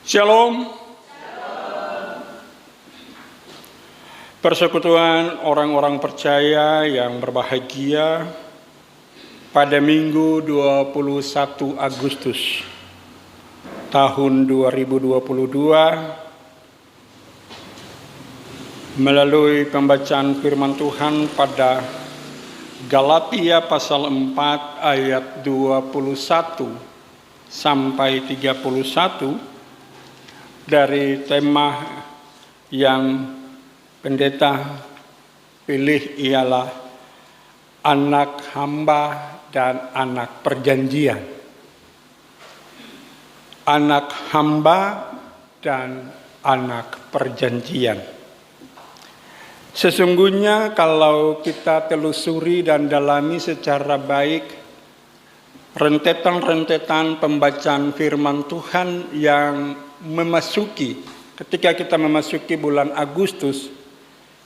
Shalom. Persekutuan orang-orang percaya yang berbahagia pada Minggu 21 Agustus tahun 2022 melalui pembacaan firman Tuhan pada Galatia pasal 4 ayat 21 sampai 31 dari tema yang pendeta pilih ialah anak hamba dan anak perjanjian. Anak hamba dan anak perjanjian. Sesungguhnya kalau kita telusuri dan dalami secara baik rentetan-rentetan pembacaan firman Tuhan yang ketika kita memasuki bulan Agustus,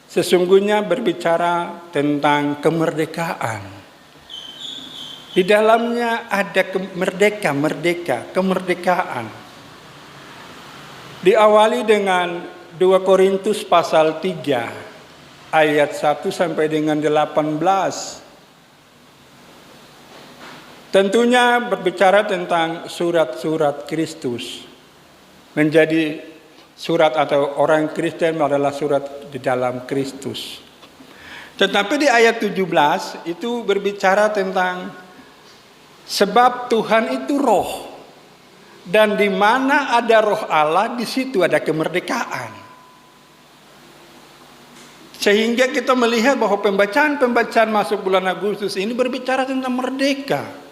sesungguhnya berbicara tentang kemerdekaan. Di dalamnya ada kemerdekaan. Diawali dengan 2 Korintus pasal 3 ayat 1 sampai dengan 18. Tentunya berbicara tentang surat-surat Kristus. Menjadi surat atau orang Kristen adalah surat di dalam Kristus. Tetapi di ayat 17 itu berbicara tentang sebab Tuhan itu roh. Dan di mana ada roh Allah, di situ ada kemerdekaan. Sehingga kita melihat bahwa pembacaan masuk bulan Agustus ini berbicara tentang merdeka.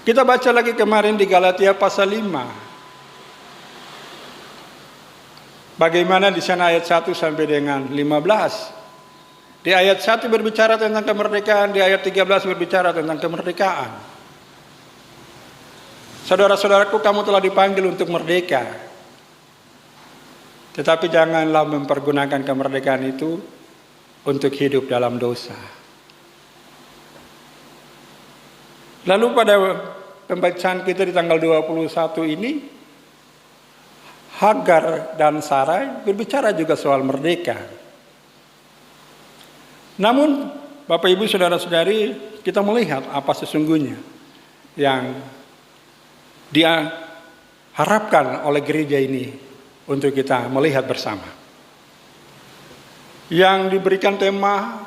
Kita baca lagi kemarin di Galatia pasal 5. Bagaimana di sana ayat 1 sampai dengan 15. Di ayat 1 berbicara tentang kemerdekaan, di ayat 13 berbicara tentang kemerdekaan. Saudara-saudaraku, kamu telah dipanggil untuk merdeka. Tetapi janganlah mempergunakan kemerdekaan itu untuk hidup dalam dosa. Lalu pada pembacaan kita di tanggal 21 ini, Hagar dan Sarai berbicara juga soal merdeka. Namun Bapak Ibu Saudara-saudari, kita melihat apa sesungguhnya yang dia harapkan oleh gereja ini untuk kita melihat bersama. Yang diberikan tema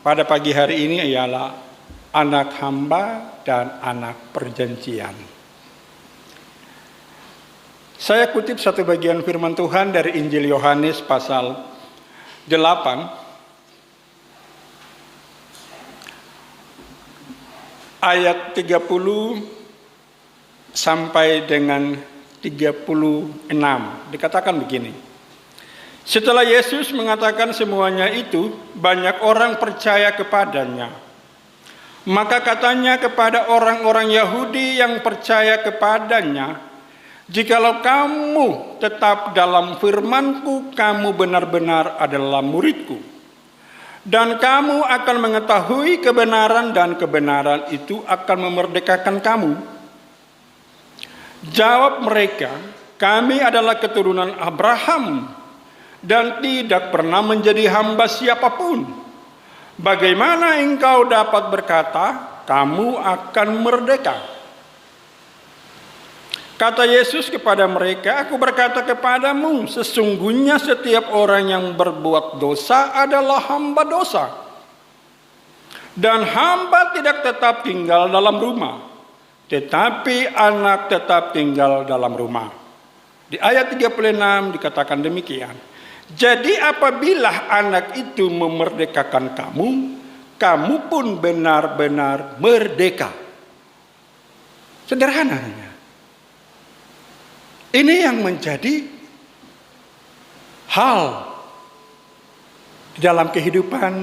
pada pagi hari ini ialah anak hamba dan anak perjanjian. Saya kutip satu bagian firman Tuhan dari Injil Yohanes pasal 8 ayat 30 sampai dengan 36. Dikatakan begini. Setelah Yesus mengatakan semuanya itu, banyak orang percaya kepadanya. Maka katanya kepada orang-orang Yahudi yang percaya kepadanya, jikalau kamu tetap dalam firman-Ku, kamu benar-benar adalah murid-Ku. Dan kamu akan mengetahui kebenaran dan kebenaran itu akan memerdekakan kamu. Jawab mereka, kami adalah keturunan Abraham dan tidak pernah menjadi hamba siapapun. Bagaimana engkau dapat berkata, kamu akan merdeka? Kata Yesus kepada mereka, aku berkata kepadamu, sesungguhnya setiap orang yang berbuat dosa adalah hamba dosa. Dan hamba tidak tetap tinggal dalam rumah, tetapi anak tetap tinggal dalam rumah. Di ayat 36 dikatakan demikian. Jadi apabila anak itu memerdekakan kamu, kamu pun benar-benar merdeka. Sederhananya. Ini yang menjadi hal di dalam kehidupan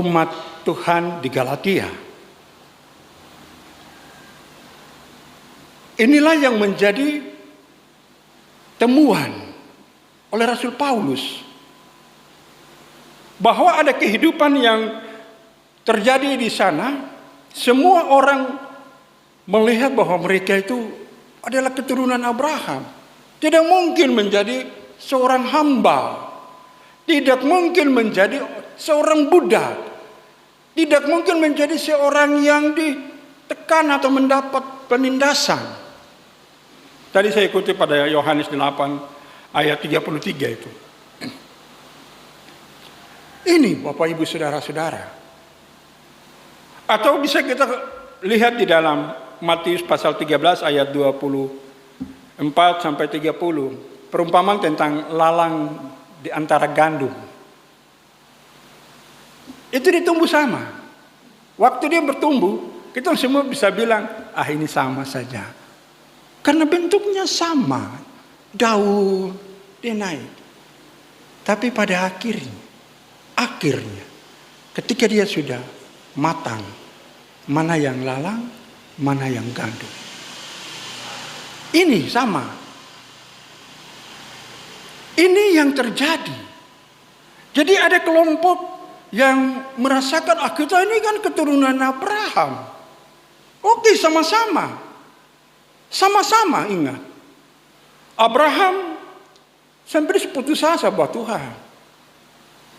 umat Tuhan di Galatia. Inilah yang menjadi temuan oleh Rasul Paulus, bahwa ada kehidupan yang terjadi di sana. Semua orang melihat bahwa mereka itu adalah keturunan Abraham. Tidak mungkin menjadi seorang hamba. Tidak mungkin menjadi seorang budak. Tidak mungkin menjadi seorang yang ditekan atau mendapat penindasan. Tadi saya ikuti pada Yohanes 8 ayat 33 itu. Ini Bapak Ibu Saudara-saudara. Atau bisa kita lihat di dalam Matius pasal 13 ayat 24 sampai 30. Perumpamaan tentang lalang di antara gandum. Itu ditumbuh sama. Waktu dia bertumbuh, kita semua bisa bilang, ini sama saja. Karena bentuknya sama. Daun, dia naik. Tapi pada akhirnya, ketika dia sudah matang, mana yang lalang, mana yang gandum. Ini sama. Ini yang terjadi. Jadi ada kelompok yang merasakan kita ini kan keturunan Abraham. Oke, sama-sama. Sama-sama ingat. Abraham sampai putus asa buat Tuhan.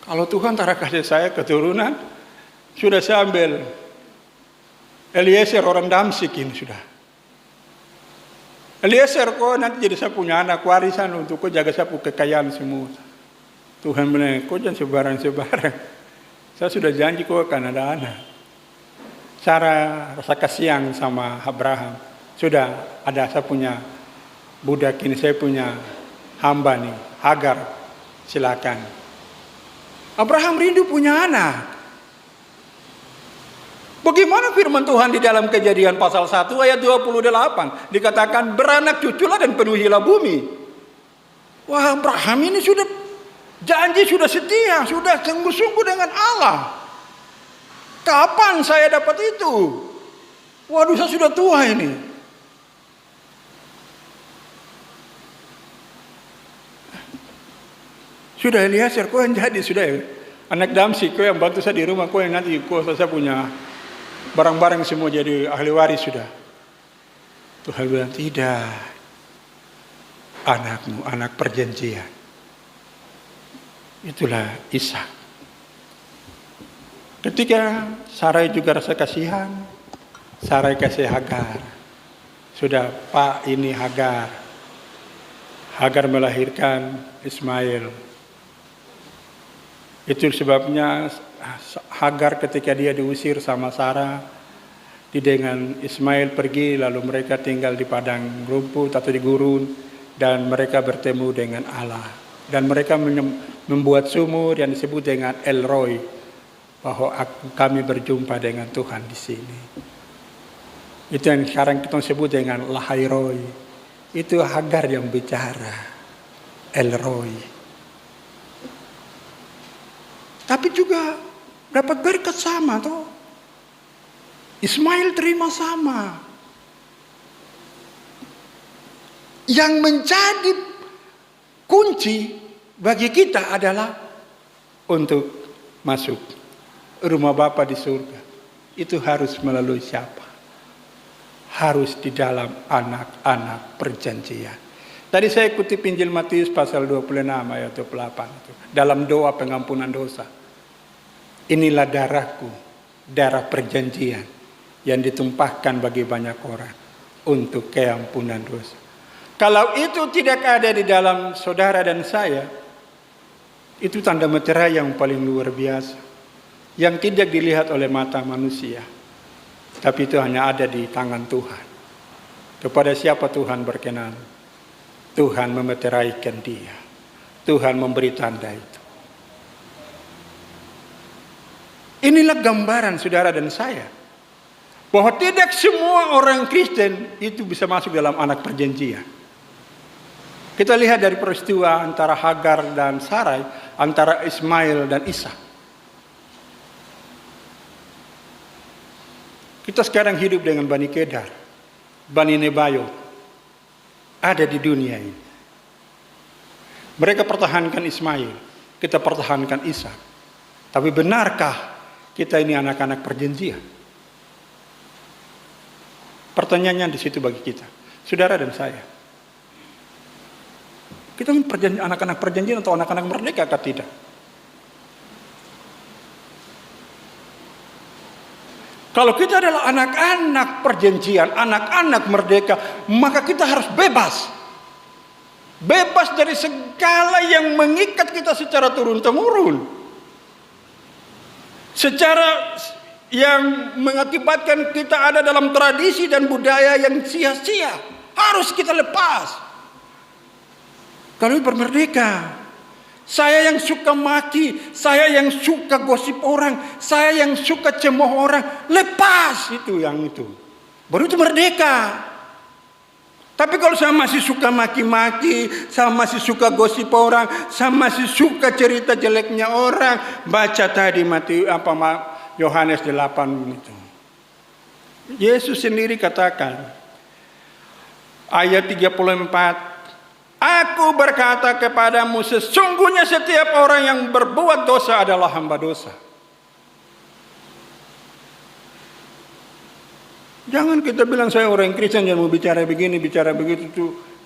Kalau Tuhan tak kasih saya keturunan, sudah saya ambil Eliezer orang Damsik ini sudah. Eliezer kok nanti jadi saya punya anak warisan untuk kau jaga saya punya kekayaan semua. Tuhan bilang, kau jangan sebarang-sebarang. Saya sudah janji kau akan ada anak. Sarah rasa kasihan sama Abraham. Sudah ada saya punya budak ini, saya punya hamba nih, Hagar. Silakan. Abraham rindu punya anak. Bagaimana firman Tuhan di dalam Kejadian pasal 1 ayat 28 dikatakan beranak cuculah dan penuhilah bumi. Wah, Abraham ini sudah janji, sudah setia, sudah sungguh-sungguh dengan Allah. Kapan saya dapat itu? Waduh, saya sudah tua ini. Sudah Eliezer, kau yang jadi sudah ya. Anak Damsik, kau yang bantu saya di rumah, kau yang nanti kau saya punya barang-barang semua jadi ahli waris sudah. Tuhan bilang tidak. Anakmu, anak perjanjian. Itulah Ishak. Ketika Sarai juga rasa kasihan, Sarai kasih Hagar. Sudah, Pak, ini Hagar. Hagar melahirkan Ismail. Itu sebabnya Hagar ketika dia diusir sama Sarah, dengan Ismail pergi, lalu mereka tinggal di padang rumput atau di gurun, dan mereka bertemu dengan Allah. Dan mereka membuat sumur yang disebut dengan El Roi, bahwa kami berjumpa dengan Tuhan di sini. Itu yang sekarang kita sebut dengan Lahai Roi. Itu Hagar yang bicara, El Roi. Tapi juga dapat berkat sama toh. Ismail terima sama. Yang menjadi kunci bagi kita adalah untuk masuk rumah Bapa di surga. Itu harus melalui siapa? Harus di dalam anak-anak perjanjian. Tadi saya ikuti Injil Matius pasal 26 ayat 28 itu. Dalam doa pengampunan dosa. Inilah darahku, darah perjanjian yang ditumpahkan bagi banyak orang untuk keampunan dosa. Kalau itu tidak ada di dalam saudara dan saya, itu tanda meterai yang paling luar biasa. Yang tidak dilihat oleh mata manusia. Tapi itu hanya ada di tangan Tuhan. Kepada siapa Tuhan berkenan? Tuhan memeteraikan dia. Tuhan memberi tanda itu. Inilah gambaran saudara dan saya. Bahwa tidak semua orang Kristen itu bisa masuk dalam anak perjanjian. Kita lihat dari peristiwa antara Hagar dan Sarai, antara Ismail dan Ishak. Kita sekarang hidup dengan Bani Kedar, Bani Nebayot, ada di dunia ini. Mereka pertahankan Ismail, kita pertahankan Ishak. Tapi benarkah kita ini anak-anak perjanjian? Pertanyaannya di situ bagi kita, saudara dan saya. Kita anak-anak perjanjian atau anak-anak merdeka atau tidak? Kalau kita adalah anak-anak perjanjian, anak-anak merdeka, maka kita harus bebas. Bebas dari segala yang mengikat kita secara turun-temurun. Secara yang mengakibatkan kita ada dalam tradisi dan budaya yang sia-sia. Harus kita lepas. Kalau bermerdeka. Saya yang suka maki, saya yang suka gosip orang, saya yang suka cemooh orang, lepas itu yang itu. Baru itu merdeka. Tapi kalau saya masih suka maki-maki, saya masih suka gosip orang, saya masih suka cerita jeleknya orang, baca tadi Yohanes 8 itu. Yesus sendiri katakan ayat 34, Aku berkata kepadamu, sesungguhnya setiap orang yang berbuat dosa adalah hamba dosa. Jangan kita bilang saya orang Kristen yang mau bicara begini, bicara begitu,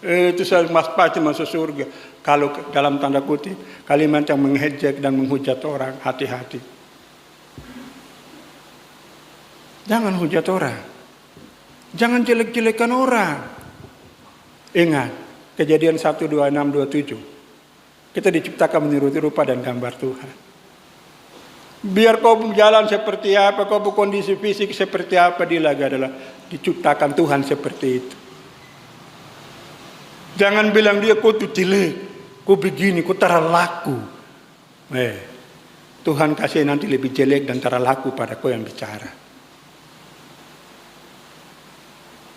itu saya pasti masuk surga. Kalau dalam tanda kutip, kalimat yang menghujat dan menghujat orang, hati-hati. Jangan hujat orang. Jangan jelek-jelekan orang. Ingat. Kejadian 1, 2, 6, 2, 7. Kita diciptakan menurut rupa dan gambar Tuhan. Biar kau jalan seperti apa, kau kondisi fisik seperti apa, dia lagi adalah diciptakan Tuhan seperti itu. Jangan bilang dia kau tuh jelek, kau begini, kau tara laku. Tuhan kasih nanti lebih jelek dan tara laku pada kau yang bicara.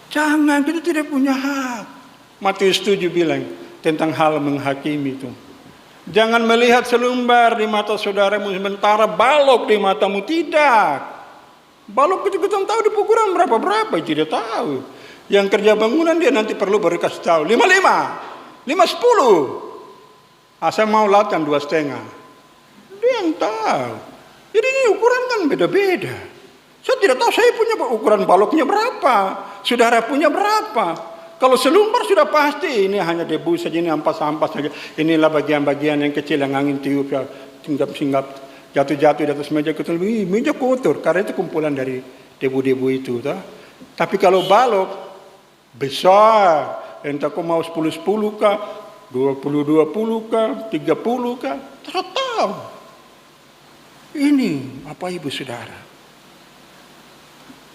Jangan, kita tidak punya hak. Matius 7 bilang tentang hal menghakimi itu. Jangan melihat selumbar di mata saudaramu sementara balok di matamu. Tidak. Balok itu kita tahu di ukuran berapa-berapa, tidak tahu. Yang kerja bangunan dia nanti perlu baru kasih tahu. 5, 10. Saya mau latihan 2,5. Dia yang tahu. Jadi ini ukuran kan beda-beda. Saya tidak tahu saya punya ukuran baloknya berapa. Saudara punya berapa. Kalau selumbar sudah pasti ini hanya debu saja, ini ampas-ampas saja. Inilah bagian-bagian yang kecil yang angin tiup ya, singgap jatuh-jatuh di atas meja kita meja kotor karena itu kumpulan dari debu-debu itu. Tapi kalau balok besar, entah kau mau 10-10 kah, 20-20 kah, 30 kah, tidak tahu. Ini Bapak Ibu Saudara.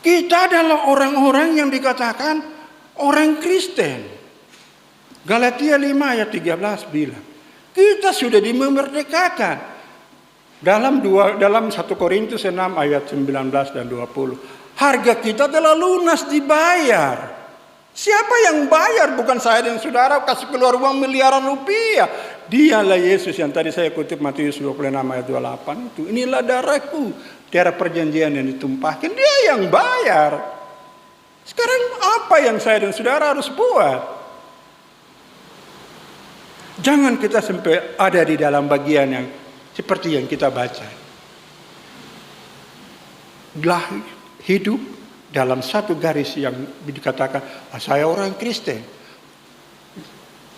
Kita adalah orang-orang yang dikatakan orang Kristen. Galatia 5 ayat 13 bilang, kita sudah dimerdekakan. Dalam 1 Korintus 6 ayat 19 dan 20. Harga kita telah lunas dibayar. Siapa yang bayar? Bukan saya dan saudara kasih keluar uang miliaran rupiah. Dialah Yesus yang tadi saya kutip Matius 26 ayat 28 itu. Inilah darahku, darah perjanjian yang ditumpahkan. Dia yang bayar. Sekarang apa yang saya dan saudara harus buat? Jangan kita sampai ada di dalam bagian yang seperti yang kita baca. Hidup dalam satu garis yang dikatakan, saya orang Kristen.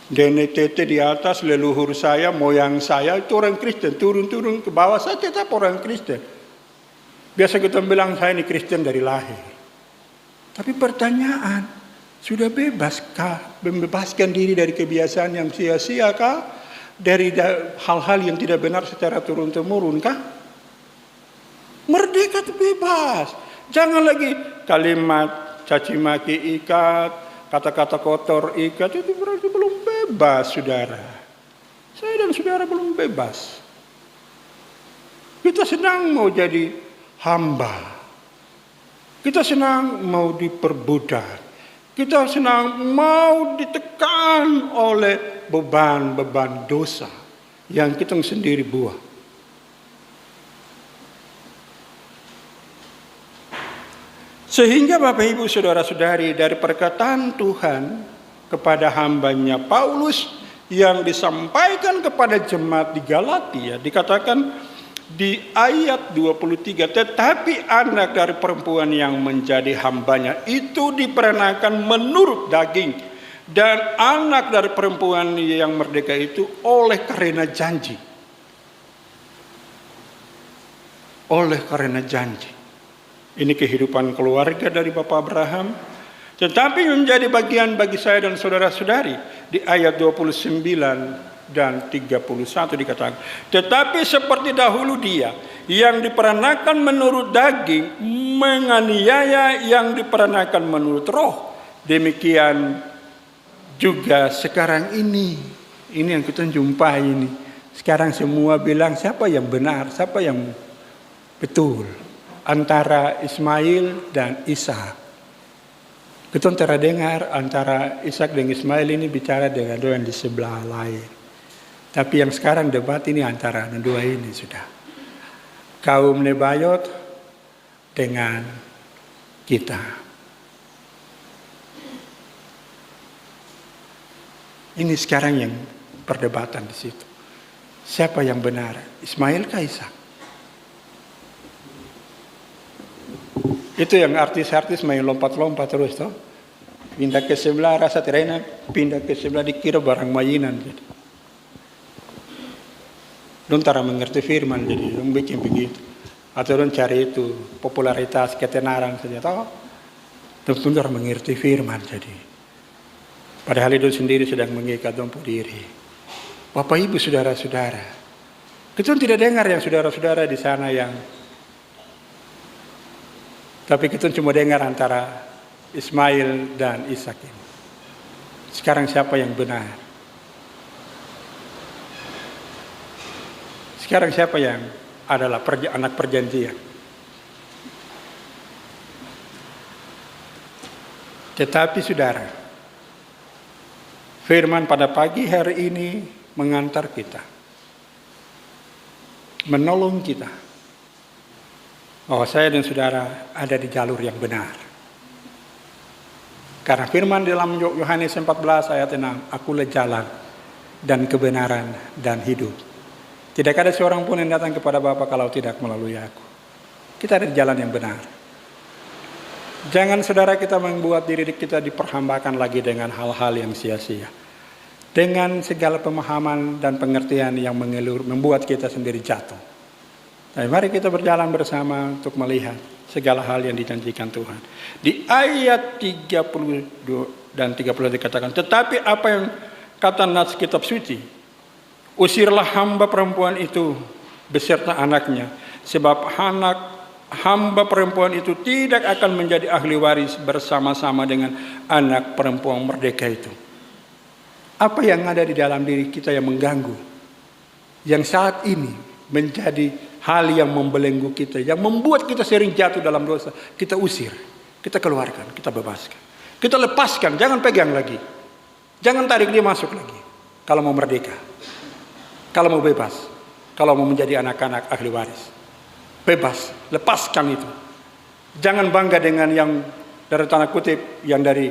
DNTT di atas, leluhur saya, moyang saya itu orang Kristen. Turun-turun ke bawah, saya tetap orang Kristen. Biasa kita bilang, saya ini Kristen dari lahir. Tapi pertanyaan, sudah bebaskah? Membebaskan diri dari kebiasaan yang sia-sia kah? Dari hal-hal yang tidak benar secara turun-temurun kah? Merdeka itu bebas. Jangan lagi kalimat caci maki ikat, kata-kata kotor ikat, itu berarti belum bebas, saudara. Saya dan saudara belum bebas. Kita senang mau jadi hamba. Kita senang mau diperbudak. Kita senang mau ditekan oleh beban-beban dosa yang kita sendiri buat. Sehingga Bapak Ibu Saudara-saudari, dari perkataan Tuhan kepada hambanya Paulus yang disampaikan kepada jemaat di Galatia, dikatakan Di ayat 23, tetapi anak dari perempuan yang menjadi hambanya itu diperanakan menurut daging, dan anak dari perempuan yang merdeka itu oleh karena janji. Oleh karena janji. Ini kehidupan keluarga dari Bapak Abraham. Tetapi menjadi bagian bagi saya dan saudara-saudari. Di ayat 29 dan 31 dikatakan, tetapi seperti dahulu dia yang diperanakan menurut daging menganiaya yang diperanakan menurut roh, demikian juga sekarang ini yang kita jumpai ini. Sekarang semua bilang siapa yang benar, siapa yang betul antara Ismail dan Ishak. Kita dengar antara Ishak dan Ismail ini bicara dengan dua yang di sebelah lain. Tapi yang sekarang debat ini antara dua ini sudah. Kaum Nebayot dengan kita. Ini sekarang yang perdebatan di situ. Siapa yang benar? Ismail kah Ishak? Itu yang artis-artis main lompat-lompat terus toh. Pindah ke sebelah rasa terena, pindah ke sebelah dikira barang mainan. Don tara mengerti firman jadi don bikin begitu. Atau don cari itu popularitas, ketenaran saja toh. Don tundar mengerti firman jadi. Padahal itu sendiri sedang mengikat dompu diri. Bapak Ibu saudara-saudara, kita tidak dengar yang saudara-saudara di sana yang, tapi kita cuma dengar antara Ismail dan Ishak ini. Sekarang siapa yang benar? Sekarang siapa yang adalah anak perjanjian? Tetapi saudara, firman pada pagi hari ini mengantar kita, menolong kita, bahwa saya dan saudara ada di jalur yang benar. Karena firman dalam Yohanes 14 ayat 6, akulah jalan dan kebenaran dan hidup. Tidak ada seorang pun yang datang kepada Bapa kalau tidak melalui aku. Kita ada di jalan yang benar. Jangan saudara kita membuat diri kita diperhambakan lagi dengan hal-hal yang sia-sia. Dengan segala pemahaman dan pengertian yang membuat kita sendiri jatuh. Nah, mari kita berjalan bersama untuk melihat segala hal yang dijanjikan Tuhan. Di ayat 32 dan 30 dikatakan, tetapi apa yang kata nas kitab suci? Usirlah hamba perempuan itu beserta anaknya, sebab hamba perempuan itu tidak akan menjadi ahli waris bersama-sama dengan anak perempuan merdeka itu. Apa yang ada di dalam diri kita yang mengganggu, yang saat ini menjadi hal yang membelenggu kita, yang membuat kita sering jatuh dalam dosa, kita usir, kita keluarkan, kita bebaskan, kita lepaskan, jangan pegang lagi, jangan tarik dia masuk lagi. Kalau mau merdeka, kalau mau bebas, kalau mau menjadi anak-anak ahli waris, bebas, lepaskan itu. Jangan bangga dengan yang dari tanda kutip, yang dari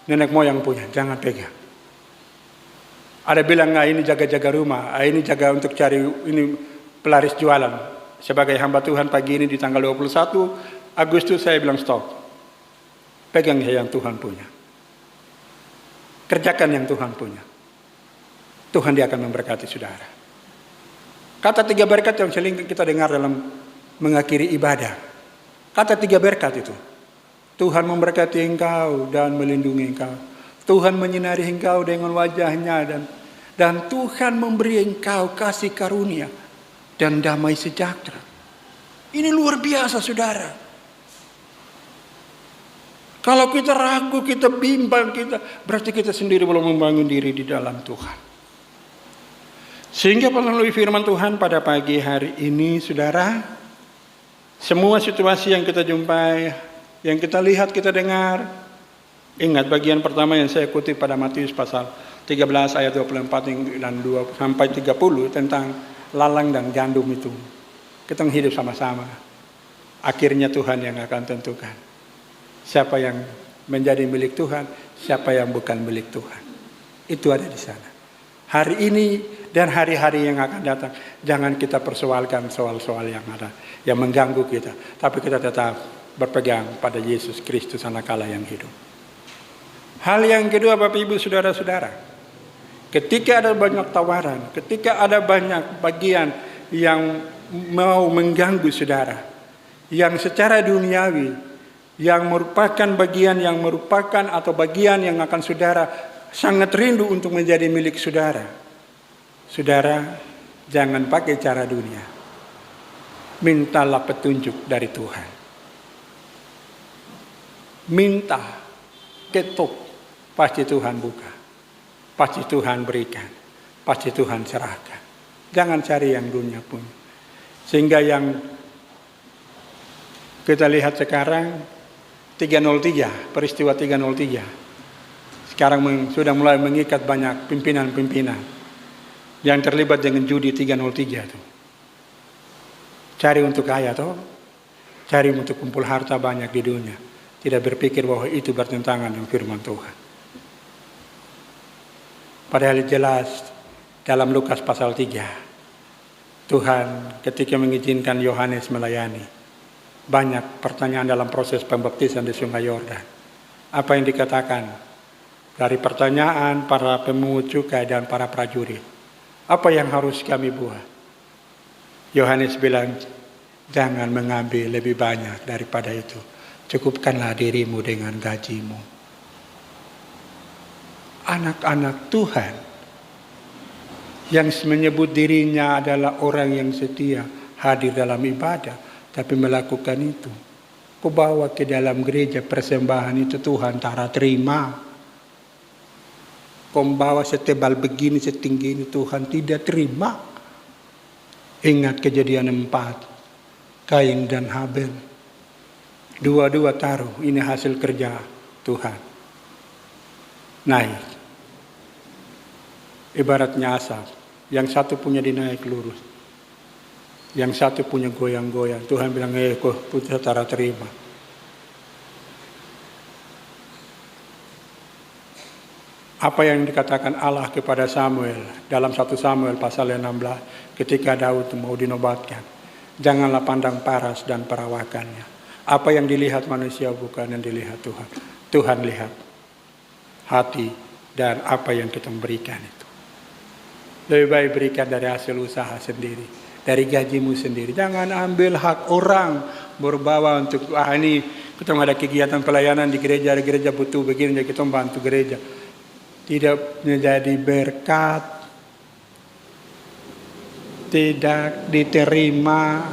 nenek moyang punya, jangan pegang. Ada bilang, ini jaga-jaga rumah, ini jaga untuk cari ini pelaris jualan. Sebagai hamba Tuhan pagi ini di tanggal 21 Agustus saya bilang stop. Pegang yang Tuhan punya. Kerjakan yang Tuhan punya. Tuhan dia akan memberkati saudara. Kata 3 berkat yang sering kita dengar dalam mengakhiri ibadah. Kata 3 berkat itu. Tuhan memberkati engkau dan melindungi engkau. Tuhan menyinari engkau dengan wajahnya dan Tuhan memberi engkau kasih karunia dan damai sejahtera. Ini luar biasa saudara. Kalau kita ragu, kita bimbang, berarti kita sendiri belum membangun diri di dalam Tuhan. Sehingga melalui firman Tuhan pada pagi hari ini saudara, semua situasi yang kita jumpai, yang kita lihat, kita dengar, ingat bagian pertama yang saya kutip pada Matius pasal 13 ayat 24 dan 2 sampai 30 tentang lalang dan gandum itu. Kita hidup sama-sama. Akhirnya Tuhan yang akan tentukan siapa yang menjadi milik Tuhan, siapa yang bukan milik Tuhan. Itu ada di sana. Hari ini dan hari-hari yang akan datang, Jangan kita persoalkan soal-soal yang ada, yang mengganggu kita. Tapi kita tetap berpegang pada Yesus Kristus anak Allah yang hidup. Hal yang kedua Bapak Ibu Saudara-saudara, ketika ada banyak tawaran, ketika ada banyak bagian yang mau mengganggu saudara, yang secara duniawi, yang merupakan bagian atau bagian yang akan saudara sangat rindu untuk menjadi milik saudara. Saudara, jangan pakai cara dunia. Mintalah petunjuk dari Tuhan. Minta, ketuk, pasti Tuhan buka. Pasti Tuhan berikan. Pasti Tuhan serahkan. Jangan cari yang dunia pun. Sehingga yang kita lihat sekarang 303, peristiwa 303. Sekarang sudah mulai mengikat banyak pimpinan-pimpinan yang terlibat dengan judi 303 itu. Cari untuk kaya toh, cari untuk kumpul harta banyak di dunia. Tidak berpikir bahwa itu bertentangan dengan firman Tuhan. Padahal jelas dalam Lukas pasal 3, Tuhan ketika mengizinkan Yohanes melayani, banyak pertanyaan dalam proses pembaptisan di Sungai Yordan. Apa yang dikatakan dari pertanyaan para pemungut cukai dan para prajurit? Apa yang harus kami buat? Yohanes bilang, jangan mengambil lebih banyak daripada itu. Cukupkanlah dirimu dengan gajimu. Anak-anak Tuhan yang menyebut dirinya adalah orang yang setia hadir dalam ibadah, tapi melakukan itu, kau bawa ke dalam gereja persembahan itu Tuhan tak terima. Kau bawa setebal begini, setinggi ini, Tuhan tidak terima. Ingat Kejadian 4, Kain dan Habel. Dua-dua taruh, ini hasil kerja Tuhan. Naik. Ibaratnya asap. Yang satu punya dinaik lurus. Yang satu punya goyang-goyang. Tuhan bilang, kok punya tak terima. Apa yang dikatakan Allah kepada Samuel dalam 1 Samuel pasal 16 ketika Daud mau dinobatkan. Janganlah pandang paras dan perawakannya. Apa yang dilihat manusia bukan yang dilihat Tuhan. Tuhan lihat hati dan apa yang kita berikan itu. Lebih baik berikan dari hasil usaha sendiri, dari gajimu sendiri. Jangan ambil hak orang berbawa untuk ini kita ada kegiatan pelayanan di gereja butuh begini, jadi kita bantu gereja. Tidak menjadi berkat, tidak diterima.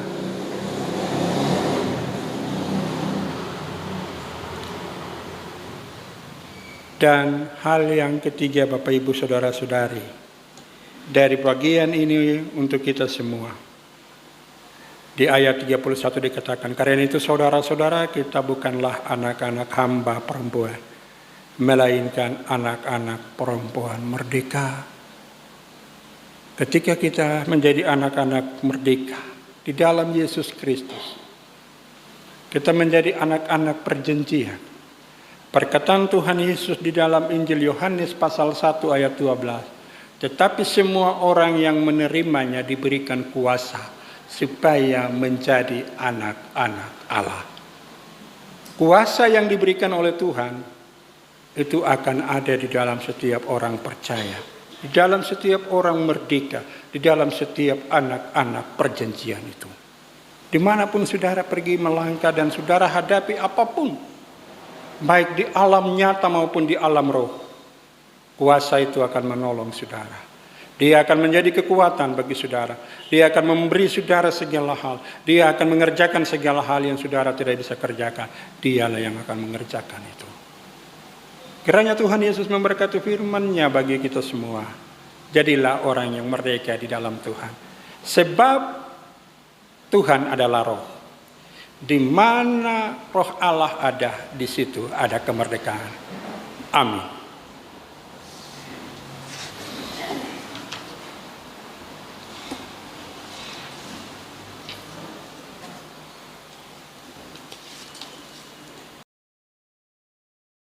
Dan hal yang ketiga Bapak Ibu Saudara-saudari, dari bagian ini untuk kita semua. Di ayat 31 dikatakan, karena itu saudara-saudara kita bukanlah anak-anak hamba perempuan, melainkan anak-anak perempuan merdeka. Ketika kita menjadi anak-anak merdeka di dalam Yesus Kristus, kita menjadi anak-anak perjanjian. Perkataan Tuhan Yesus di dalam Injil Yohanes pasal 1 ayat 12. Tetapi semua orang yang menerimanya diberikan kuasa supaya menjadi anak-anak Allah. Kuasa yang diberikan oleh Tuhan itu akan ada di dalam setiap orang percaya. Di dalam setiap orang merdeka. Di dalam setiap anak-anak perjanjian itu. Dimanapun saudara pergi melangkah dan saudara hadapi apapun. Baik di alam nyata maupun di alam roh. Kuasa itu akan menolong saudara. Dia akan menjadi kekuatan bagi saudara. Dia akan memberi saudara segala hal. Dia akan mengerjakan segala hal yang saudara tidak bisa kerjakan. Dialah yang akan mengerjakan itu. Kiranya Tuhan Yesus memberkati firman-Nya bagi kita semua. Jadilah orang yang merdeka di dalam Tuhan. Sebab Tuhan adalah roh. Di mana roh Allah ada, di situ ada kemerdekaan. Amin.